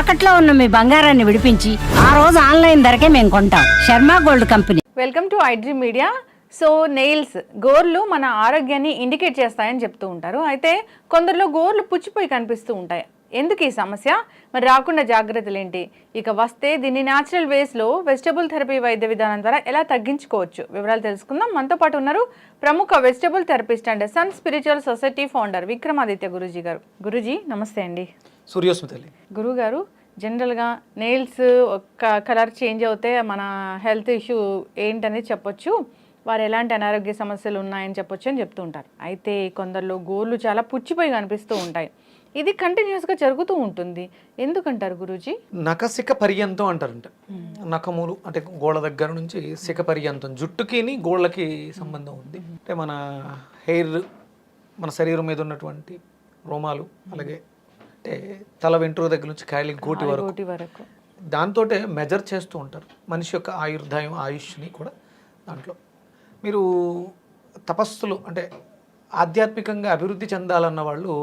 తాకట్లో ఉన్న మీ బంగారాన్ని విడిపించి ఆ రోజు ఆన్లైన్ ధరకే మేము కొంటాం. Sharma gold company. Welcome to iDream media. So nails గోర్లు మన ఆరోగ్యాన్ని ఇండికేట్ చేస్తాయని చెప్తూ ఉంటారు. అయితే కొందరిలో గోర్లు పుచ్చిపోయి కనిపిస్తూ ఉంటాయి. ఎందుకు ఈ సమస్య? మరి రాకుండా జాగ్రత్తలు ఏంటి? ఇక వస్తే దీన్ని న్యాచురల్ వేస్లో వెజిటబుల్ థెరపీ వైద్య విధానం ద్వారా ఎలా తగ్గించుకోవచ్చు వివరాలు తెలుసుకుందాం. మనతో పాటు ఉన్నారు ప్రముఖ vegetable therapist and sun spiritual society founder Vikramaditya Guruji గారు. గురూజీ నమస్తే అండి. సూర్యోస్మితల్లి. గురువు గారు, జనరల్గా నెయిల్స్ ఒక కలర్ చేంజ్ అవుతే మన హెల్త్ ఇష్యూ ఏంటనేది చెప్పొచ్చు, వారు ఎలాంటి అనారోగ్య సమస్యలు ఉన్నాయని చెప్పొచ్చు అని చెప్తూ ఉంటారు. అయితే కొందరిలో గోర్లు చాలా పుచ్చిపోయి కనిపిస్తూ ఉంటాయి. ఇది కంటిన్యూస్గా జరుగుతూ ఉంటుంది. ఎందుకంటారు గురూజీ? నఖశిఖ పర్యంతం అంటారంట. నఖములు అంటే గోళ్ళ దగ్గర నుంచి శిఖ పర్యంతం, జుట్టుకి గోళ్ళకి సంబంధం ఉంది. అంటే మన హెయిర్, మన శరీరం మీద ఉన్నటువంటి రోమాలు, అలాగే అంటే తల వెంట్రుక దగ్గర నుంచి కాయలి గోటి వరకు దాంతో మెజర్ చేస్తూ ఉంటారు మనిషి యొక్క ఆయుర్దాయం, ఆయుష్ని కూడా. దాంట్లో మీరు తపస్సులు అంటే ఆధ్యాత్మికంగా అభివృద్ధి చెందాలన్న వాళ్ళు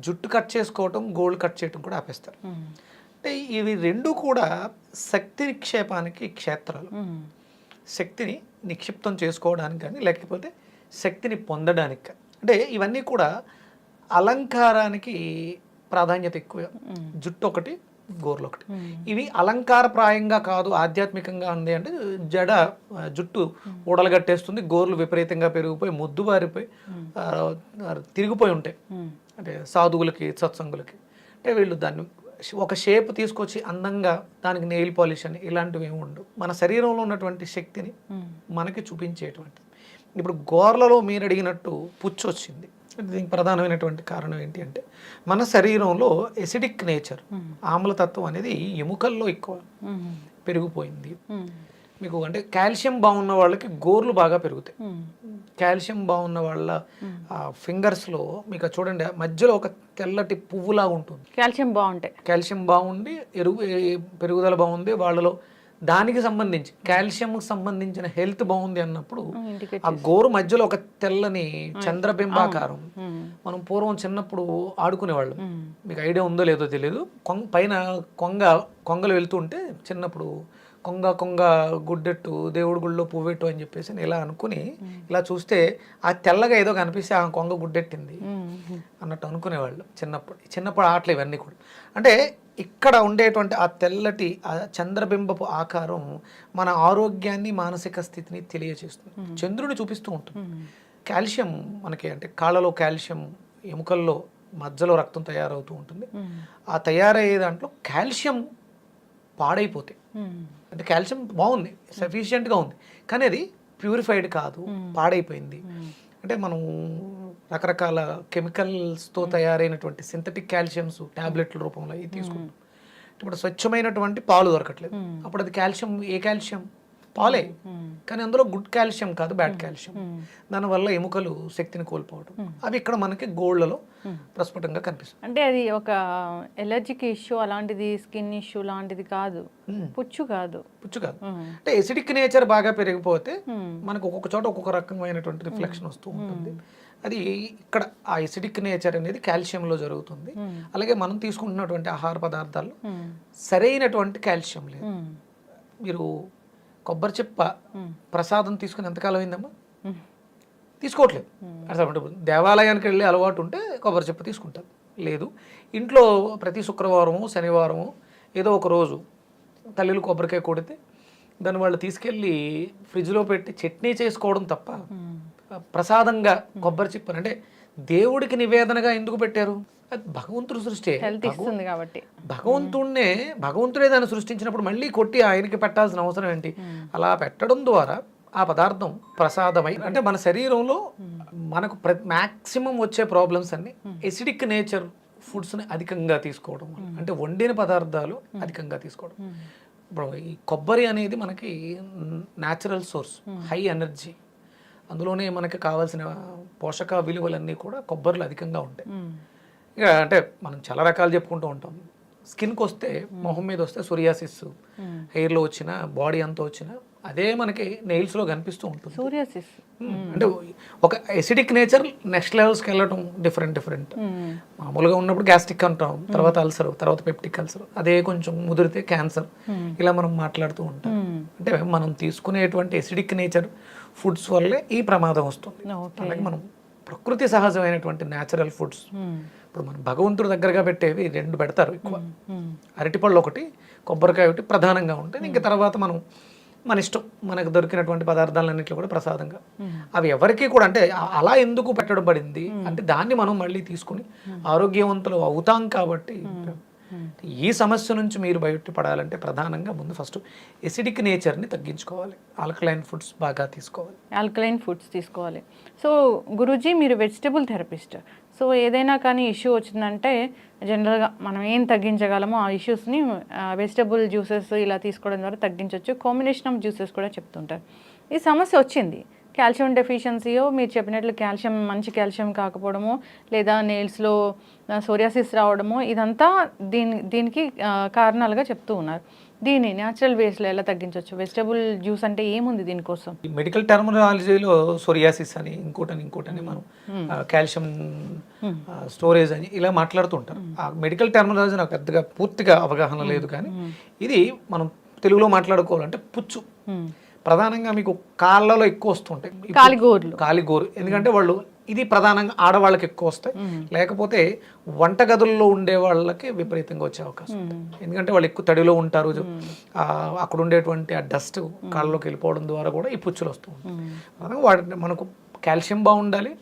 జుట్టు కట్ చేసుకోవటం, గోల్డ్ కట్ చేయటం కూడా ఆపేస్తారు. అంటే ఇవి రెండు కూడా శక్తి నిక్షేపానికి క్షేత్రాలు. శక్తిని నిక్షిప్తం చేసుకోవడానికి కానీ, లేకపోతే శక్తిని పొందడానికి కానీ. అంటే ఇవన్నీ కూడా అలంకారానికి ప్రాధాన్యత ఎక్కువ. జుట్టు ఒకటి, గోర్లు ఒకటి. ఇవి అలంకారప్రాయంగా కాదు, ఆధ్యాత్మికంగా ఉంది. అంటే జడ జుట్టు ఊడలగట్టేస్తుంది, గోర్లు విపరీతంగా పెరిగిపోయి ముద్దు బారిపోయి తిరిగిపోయి ఉంటాయి. అంటే సాధువులకి, సత్సంగులకి. అంటే వీళ్ళు దాన్ని ఒక షేప్ తీసుకొచ్చి అందంగా దానికి నెయిల్ పాలిష్ అని ఇలాంటివి ఏమి ఉండవు. మన శరీరంలో ఉన్నటువంటి శక్తిని మనకి చూపించేటువంటిది. ఇప్పుడు గోర్లలో మీరు అడిగినట్టు పుచ్చు వచ్చింది. దీనికి ప్రధానమైనటువంటి కారణం ఏంటి అంటే మన శరీరంలో ఎసిడిక్ నేచర్, ఆమ్లతత్వం అనేది ఎముకల్లో ఎక్కువ పెరిగిపోయింది. మీకు అంటే కాల్షియం బాగున్న వాళ్ళకి గోర్లు బాగా పెరుగుతాయి. కాల్షియం బాగున్న వాళ్ళ ఫింగర్స్లో మీకు చూడండి మధ్యలో ఒక తెల్లటి పువ్వులా ఉంటుంది. కాల్షియం బాగుండి పెరుగుదల బాగుంది వాళ్ళలో. దానికి సంబంధించి కాల్షియంకి సంబంధించిన హెల్త్ బాగుంది అన్నప్పుడు ఆ గోరు మధ్యలో ఒక తెల్లని చంద్రబింబాకారం. మనం పూర్వం చిన్నప్పుడు ఆడుకునేవాళ్ళం, మీకు ఐడియా ఉందో లేదో తెలియదు. పైన కొంగలు వెళ్తుంటే చిన్నప్పుడు కొంగ గుడ్డెట్టు, దేవుడి గుళ్ళో పువ్వెట్టు అని చెప్పేసి ఇలా అనుకుని ఇలా చూస్తే ఆ తెల్లగా ఏదో కనిపిస్తే ఆ కొంగ గుడ్డెట్టింది అన్నట్టు అనుకునేవాళ్ళు చిన్నప్పుడు ఆటలు ఇవన్నీ కూడా. అంటే ఇక్కడ ఉండేటువంటి ఆ తెల్లటి ఆ చంద్రబింబపు ఆకారం మన ఆరోగ్యాన్ని, మానసిక స్థితిని తెలియజేస్తుంది. చంద్రుని చూపిస్తూ ఉంటుంది. కాల్షియం మనకి అంటే కాళ్ళలో కాల్షియం, ఎముకల్లో మధ్యలో రక్తం తయారవుతూ ఉంటుంది. ఆ తయారయ్యే దాంట్లో కాల్షియం పాడైపోతే, అంటే కాల్షియం బాగుంది, సఫిషియెంట్గా ఉంది, కానీ అది ప్యూరిఫైడ్ కాదు, పాడైపోయింది. అంటే మనం రకరకాల కెమికల్స్తో తయారైనటువంటి సింథటిక్ కాల్షియమ్స్ ట్యాబ్లెట్ల రూపంలో అవి తీసుకుంటాం. ఇప్పుడు స్వచ్ఛమైనటువంటి పాలు దొరకట్లేదు. అప్పుడు అది కాల్షియం, ఏ కాల్షియం? పాలే, కానీ అందులో గుడ్ కాల్షియం కాదు, బ్యాడ్ కాల్షియం. దానివల్ల ఎముకలు శక్తిని కోల్పోవడం. అవి ఇక్కడ మనకి గోల్డ్లలో ప్రస్ఫుటంగా కనిపిస్తుంది. అంటే అది ఒక ఎలర్జిక్ ఇష్యూ అలాంటిది, స్కిన్ ఇష్యూ లాంటిది కాదు, పుచ్చు కాదు. అంటే ఎసిడిక్ నేచర్ బాగా పెరిగిపోతే మనకు ఒక్కొక్క చోట ఒక్కొక్క రకమైనటువంటి రిఫ్లెక్షన్ వస్తూ ఉంటుంది. అది ఇక్కడ ఆ ఎసిడిక్ నేచర్ అనేది కాల్షియంలో జరుగుతుంది. అలాగే మనం తీసుకుంటున్నటువంటి ఆహార పదార్థాల్లో సరైనటువంటి కాల్షియం లేదు. మీరు కొబ్బరి చిప్ప ప్రసాదం తీసుకుని ఎంతకాలం అయిందమ్మా? తీసుకోవట్లేదు. అసలు దేవాలయానికి వెళ్ళే అలవాటు ఉంటే కొబ్బరి చిప్ప తీసుకుంటారు. లేదు, ఇంట్లో ప్రతి శుక్రవారము, శనివారము ఏదో ఒక రోజు తల్లిలు కొబ్బరికాయ కొడితే దాన్ని వాళ్ళు తీసుకెళ్ళి ఫ్రిడ్జ్లో పెట్టి చట్నీ చేసుకోవడం తప్ప ప్రసాదంగా కొబ్బరి చిప్పని అంటే దేవుడికి నివేదనగా ఎందుకు పెట్టారు? అది భగవంతుడు సృష్టి కాబట్టి భగవంతుడే దాన్ని సృష్టించినప్పుడు మళ్ళీ కొట్టి ఆయనకి పెట్టాల్సిన అవసరం ఏంటి? అలా పెట్టడం ద్వారా ఆ పదార్థం ప్రసాదమై, అంటే మన శరీరంలో మనకు మ్యాక్సిమం వచ్చే ప్రాబ్లమ్స్ అన్ని ఎసిడిక్ నేచర్ ఫుడ్స్ని అధికంగా తీసుకోవడం, అంటే వండిన పదార్థాలు అధికంగా తీసుకోవడం. ఇప్పుడు ఈ కొబ్బరి అనేది మనకి న్యాచురల్ సోర్స్, హై ఎనర్జీ, అందులోనే మనకి కావాల్సిన పోషక విలువలన్నీ కూడా కొబ్బరిలో అధికంగా ఉంటాయి. ఇక అంటే మనం చాలా రకాలు చెప్పుకుంటూ ఉంటాం. స్కిన్కి వస్తే, మొహం మీద వస్తే సోరియాసిస్, హెయిర్లో వచ్చిన, బాడీ అంతా వచ్చిన అదే మనకి నెయిల్స్లో కనిపిస్తూ ఉంటుంది. సోరియాసిస్. అంటే ఒక ఎసిడిక్ నేచర్ నెక్స్ట్ లెవెల్స్కి వెళ్ళడం డిఫరెంట్. మామూలుగా ఉన్నప్పుడు గ్యాస్ట్రిక్ అంటాం, తర్వాత అల్సర్, తర్వాత పెప్టిక్ అల్సర్, అదే కొంచెం ముదిరితే క్యాన్సర్, ఇలా మనం మాట్లాడుతూ ఉంటాం. అంటే మనం తీసుకునేటువంటి ఎసిడిక్ నేచర్ ఫుడ్స్ వల్లే ఈ ప్రమాదం వస్తుంది. అలాగే మనం ప్రకృతి సహజమైనటువంటి న్యాచురల్ ఫుడ్స్, ఇప్పుడు మనం భగవంతుడి దగ్గరగా పెట్టేవి 2 పెడతారు ఎక్కువ, అరటిపళ్ళు ఒకటి, కొబ్బరికాయ ఒకటి ప్రధానంగా ఉంటాయి. ఇంకా తర్వాత మనం మన ఇష్టం, మనకు దొరికినటువంటి పదార్థాలన్నింటిలో కూడా ప్రసాదంగా, అవి ఎవరికి కూడా అంటే అలా ఎందుకు పెట్టడం పడింది అంటే దాన్ని మనం మళ్ళీ తీసుకుని ఆరోగ్యవంతులు అవుతాం కాబట్టి. ఈ సమస్య నుంచి మీరు బయటపడాలంటే ప్రధానంగా ముందు ఫస్ట్ ఎసిడిక్ నేచర్ని తగ్గించుకోవాలి, ఆల్కలైన్ ఫుడ్స్ బాగా తీసుకోవాలి. ఆల్కలైన్ ఫుడ్స్ తీసుకోవాలి. సో గురూజీ, మీరు వెజిటబుల్ థెరపిస్ట్. సో ఏదైనా కానీ ఇష్యూ వచ్చిందంటే జనరల్గా మనం ఏం తగ్గించగలమో ఆ ఇష్యూస్ని వెజిటబుల్ జ్యూసెస్ ఇలా తీసుకోవడం ద్వారా తగ్గించవచ్చు. కాంబినేషన్ ఆఫ్ జ్యూసెస్ కూడా చెప్తుంటారు. ఈ సమస్య వచ్చింది, కాల్షియం డెఫిషియన్సీయో, మీరు చెప్పినట్లు కాల్షియం మంచి కాల్షియం కాకపోవడమో, లేదా నెయిల్స్లో సోరియాసిస్ రావడమో, ఇదంతా దీనికి కారణాలుగా చెప్తూ ఉన్నారు. దీన్ని న్యాచురల్ వేస్లో ఎలా తగ్గించవచ్చు? వెజిటబుల్ జ్యూస్ అంటే ఏముంది దీనికోసం? మెడికల్ టర్మినాలజీలో సోరియాసిస్ అని ఇంకోటని మనం కాల్షియం స్టోరేజ్ అని ఇలా మాట్లాడుతుంటారు. ఆ మెడికల్ టర్మినాలజీ నాకు పెద్దగా పూర్తిగా అవగాహన లేదు, కానీ ఇది మనం తెలుగులో మాట్లాడుకోవాలంటే పుచ్చు. ప్రధానంగా మీకు కాళ్ళలో ఎక్కువ వస్తుంటాయి కాలిగోరు, ఎందుకంటే వాళ్ళు ఇది ప్రధానంగా ఆడవాళ్ళకి ఎక్కువ వస్తాయి, లేకపోతే వంటగదుల్లో ఉండే వాళ్ళకి విపరీతంగా వచ్చే అవకాశం ఉంది. ఎందుకంటే వాళ్ళు ఎక్కువ తడిలో ఉంటారు, అక్కడ ఉండేటువంటి ఆ డస్ట్ కాళ్ళలోకి వెళ్ళిపోవడం ద్వారా కూడా ఈ పుచ్చులు వస్తూ ఉంటాయి. వాటి మనకు కాల్షియం బాగుండాలి,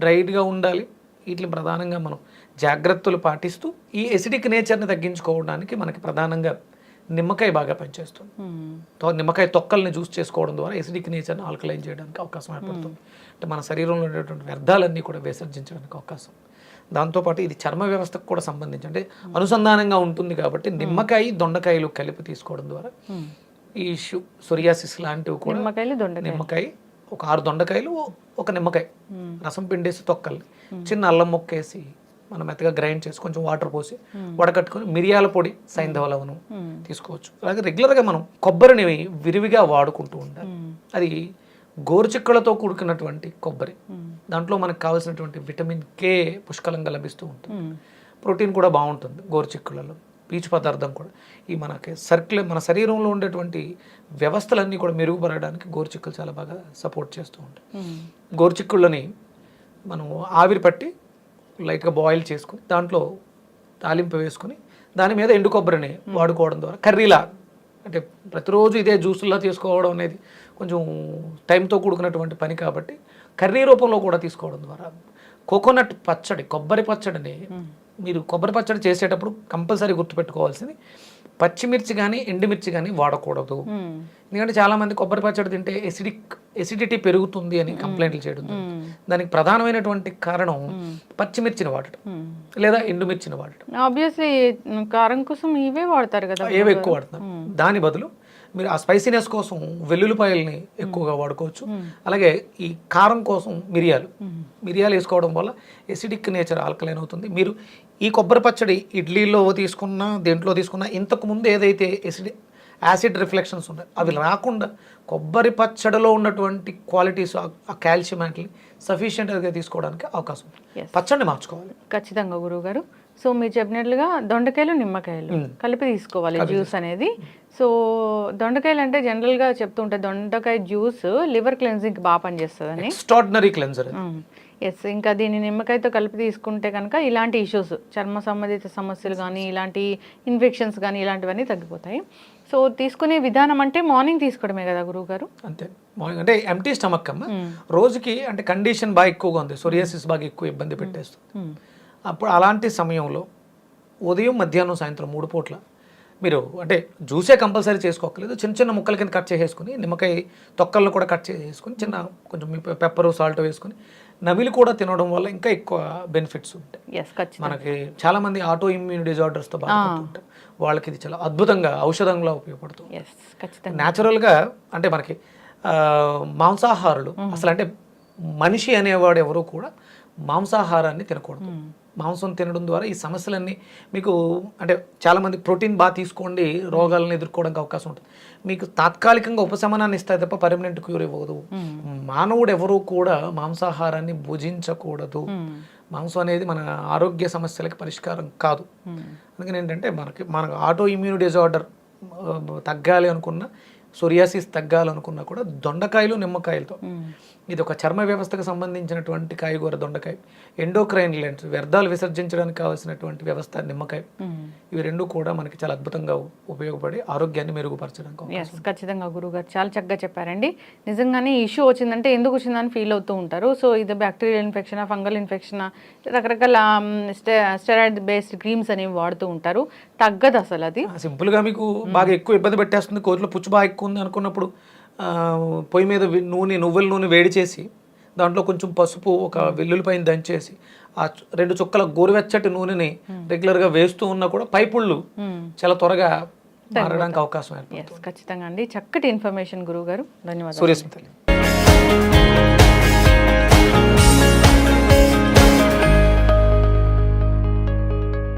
డ్రైడ్గా ఉండాలి, వీటిని ప్రధానంగా మనం జాగ్రత్తలు పాటిస్తూ ఈ ఎసిడిక్ నేచర్ని తగ్గించుకోవడానికి మనకి ప్రధానంగా నిమ్మకాయ బాగా పనిచేస్తుంది. నిమ్మకాయ తొక్కల్ని జ్యూస్ చేసుకోవడం ద్వారా ఎసిడిక్ నేచర్ని ఆల్కలైన్ చేయడానికి అవకాశం ఏర్పడుతుంది. అంటే మన శరీరంలో ఉండేటువంటి వ్యర్థాలన్నీ కూడా విసర్జించడానికి అవకాశం. దాంతోపాటు ఇది చర్మ వ్యవస్థకు కూడా సంబంధించి అంటే అనుసంధానంగా ఉంటుంది కాబట్టి నిమ్మకాయ, దొండకాయలు కలిపి తీసుకోవడం ద్వారా ఈ ఇష్యూ సోరియాసిస్ లాంటివి కూడా, నిమ్మకాయ ఒక 6 దొండకాయలు, ఒక నిమ్మకాయ రసం పిండేసి తొక్కల్ని చిన్న అల్లం ముక్కేసి మనం మెత్తగా గ్రైండ్ చేసి కొంచెం వాటర్ పోసి వడకట్టుకొని మిరియాల పొడి, సైంధవ లవణం తీసుకోవచ్చు. అలాగే రెగ్యులర్గా మనం కొబ్బరిని విరివిగా వాడుకుంటూ ఉండాలి. అది గోరుచిక్కులతో కూడుకున్నటువంటి కొబ్బరి, దాంట్లో మనకు కావాల్సినటువంటి విటమిన్ కే పుష్కలంగా లభిస్తూ ఉంటుంది. ప్రోటీన్ కూడా బాగుంటుంది గోరుచిక్కులలో, పీచు పదార్థం కూడా. ఈ మనకి మన శరీరంలో ఉండేటువంటి వ్యవస్థలన్నీ కూడా మెరుగుపడడానికి గోరుచిక్కులు చాలా బాగా సపోర్ట్ చేస్తూ ఉంటాయి. గోరుచిక్కుళ్ళని మనం ఆవిరి పట్టి లైట్గా బాయిల్ చేసుకుని దాంట్లో తాలింపు వేసుకుని దాని మీద ఎండు కొబ్బరిని వాడుకోవడం ద్వారా కర్రీలా, అంటే ప్రతిరోజు ఇదే జ్యూసులా తీసుకోవడం అనేది కొంచెం టైంతో కూడుకున్నటువంటి పని కాబట్టి కర్రీ రూపంలో కూడా తీసుకోవడం ద్వారా కోకోనట్ పచ్చడి, కొబ్బరి పచ్చడిని మీరు కొబ్బరి పచ్చడి చేసేటప్పుడు కంపల్సరీ గుర్తుపెట్టుకోవాల్సింది పచ్చిమిర్చి కానీ ఎండుమిర్చి కానీ వాడకూడదు. ఎందుకంటే చాలామంది కొబ్బరి పచ్చడి తింటే ఎసిడిటీ పెరుగుతుంది అని కంప్లైంట్లు చేయడం. దానికి ప్రధానమైనటువంటి కారణం పచ్చిమిర్చిని వాడటం లేదా ఎండుమిర్చిని వాడటం. ఆబ్వియస్లీ కారం కోసం ఇవే వాడతారు కదా, ఏవే ఎక్కువ వాడతారు. దాని బదులు మీరు ఆ స్పైసీనెస్ కోసం వెల్లుల్లిపాయల్ని ఎక్కువగా వాడుకోవచ్చు. అలాగే ఈ కారం కోసం మిరియాలు వేసుకోవడం వల్ల ఎసిడిక్ నేచర్ ఆల్కలైన్ అవుతుంది. మీరు ఈ కొబ్బరి పచ్చడి ఇడ్లీలో తీసుకున్నా, దేంట్లో తీసుకున్నా, ఇంతకుముందు ఏదైతే యాసిడ్ రిఫ్లెక్షన్స్ ఉన్నాయి అవి రాకుండా కొబ్బరి పచ్చడిలో ఉన్నటువంటి క్వాలిటీస్, ఆ కాల్షియం అంటే సఫిషియెంట్గా తీసుకోవడానికి అవకాశం ఉంది. పచ్చడిని మార్చుకోవాలి ఖచ్చితంగా గురువుగారు. సో మీరు చెప్పినట్లుగా దొండకాయలు, నిమ్మకాయలు కలిపి తీసుకోవాలి జ్యూస్ అనేది. సో దొండకాయలు అంటే జనరల్గా చెప్తూ ఉంటాయి దొండకాయ జ్యూస్ లివర్ క్లెన్జింగ్కి బాగా పనిచేస్తుందని. Extraordinary cleanser. ఎస్, ఇంకా దీన్ని నిమ్మకాయతో కలిపి తీసుకుంటే కనుక ఇలాంటి ఇష్యూస్, చర్మ సంబంధిత సమస్యలు కానీ, ఇలాంటి ఇన్ఫెక్షన్స్ కానీ ఇలాంటివన్నీ తగ్గిపోతాయి. సో తీసుకునే విధానం అంటే మార్నింగ్ తీసుకోవడమే కదా గురువుగారు? అంతే, మార్నింగ్ అంటే ఎంటీ స్టమక్ అమ్మ. రోజుకి అంటే కండిషన్ బాగా ఎక్కువగా ఉంది, సోరియాసిస్ బాగా ఎక్కువ ఇబ్బంది పెట్టేస్తుంది. అప్పుడు అలాంటి సమయంలో ఉదయం, మధ్యాహ్నం, సాయంత్రం 3 పూట్ల మీరు అంటే జ్యూసే కంపల్సరీ చేసుకోకలేదు, చిన్న చిన్న ముక్కల కింద కట్ చేసేసుకుని నిమ్మకాయ తొక్కలను కూడా కట్ చేసేసుకుని చిన్న కొంచెం పెప్పరు, సాల్ట్ వేసుకుని నమిలి కూడా తినడం వల్ల ఇంకా ఎక్కువ బెనిఫిట్స్ ఉంటాయి. మనకి చాలా మంది ఆటో ఇమ్యూన్ డిజార్డర్స్తో బాధపడుతుంటారు, వాళ్ళకి ఇది చాలా అద్భుతంగా ఔషధంగా ఉపయోగపడుతుంది. న్యాచురల్గా అంటే మనకి మాంసాహారులు అసలు అంటే మనిషి అనేవాడు ఎవరు కూడా మాంసాహారాన్ని తినకూడదు. మాంసం తినడం ద్వారా ఈ సమస్యలన్నీ మీకు అంటే చాలామంది ప్రోటీన్ బాగా తీసుకోండి రోగాలను ఎదుర్కోవడానికి అవకాశం ఉంటుంది. మీకు తాత్కాలికంగా ఉపశమనాన్ని ఇస్తాయి తప్ప పర్మనెంట్ క్యూర్ ఇవ్వదు. మానవుడు ఎవరూ కూడా మాంసాహారాన్ని భుజించకూడదు. మాంసం అనేది మన ఆరోగ్య సమస్యలకి పరిష్కారం కాదు. అందుకని ఏంటంటే మనకు ఆటో ఇమ్యూన్ డిజార్డర్ తగ్గాలి అనుకున్నా, సోరియాసిస్ తగ్గాలనుకున్నా కూడా దొండకాయలు నిమ్మకాయలతో, ఇది ఒక చర్మ వ్యవస్థకు సంబంధించినటువంటి కాయగూర దొండకాయ, ఎండోక్రైన్ గ్లాండ్స్ వ్యర్థాలు విసర్జించడానికి కావాల్సినటువంటి వ్యవస్థ నిమ్మకాయ, ఇవి రెండు కూడా మనకి చాలా అద్భుతంగా ఉపయోగపడి ఆరోగ్యాన్ని మెరుగుపరచడానికి. ఖచ్చితంగా గురుగారు చాలా చక్కగా చెప్పారండి. నిజంగానే ఇష్యూ వచ్చిందంటే ఎందుకు వచ్చిందని ఫీల్ అవుతూ ఉంటారు. సో ఇది బ్యాక్టీరియల్ ఇన్ఫెక్షన్, ఫంగల్ ఇన్ఫెక్షన్, రకరకాల స్టెరాయిడ్ బేస్డ్ క్రీమ్స్ అనేవి వాడుతూ ఉంటారు. తగ్గదు అసలు అది. సింపుల్గా మీకు బాగా ఎక్కువ ఇబ్బంది పెట్టేస్తుంది, కోతిలో పుచ్చు బాగా ఎక్కువ ఉంది అనుకున్నప్పుడు పొయ్యి మీద నువ్వుల నూనె వేడి చేసి దాంట్లో కొంచెం పసుపు, ఒక వెల్లుల్లిపాయని దంచేసి ఆ 2 చుక్కల గోరువెచ్చటి నూనెని రెగ్యులర్గా వేస్తూ ఉన్నా కూడా పైపుళ్ళు చాలా త్వరగా మారడానికి అవకాశం ఏర్పడుతుంది. ఖచ్చితంగా అండి. చక్కటి ఇన్ఫర్మేషన్ గురువు గారు, ధన్యవాదాలు. సూర్యస్మిత.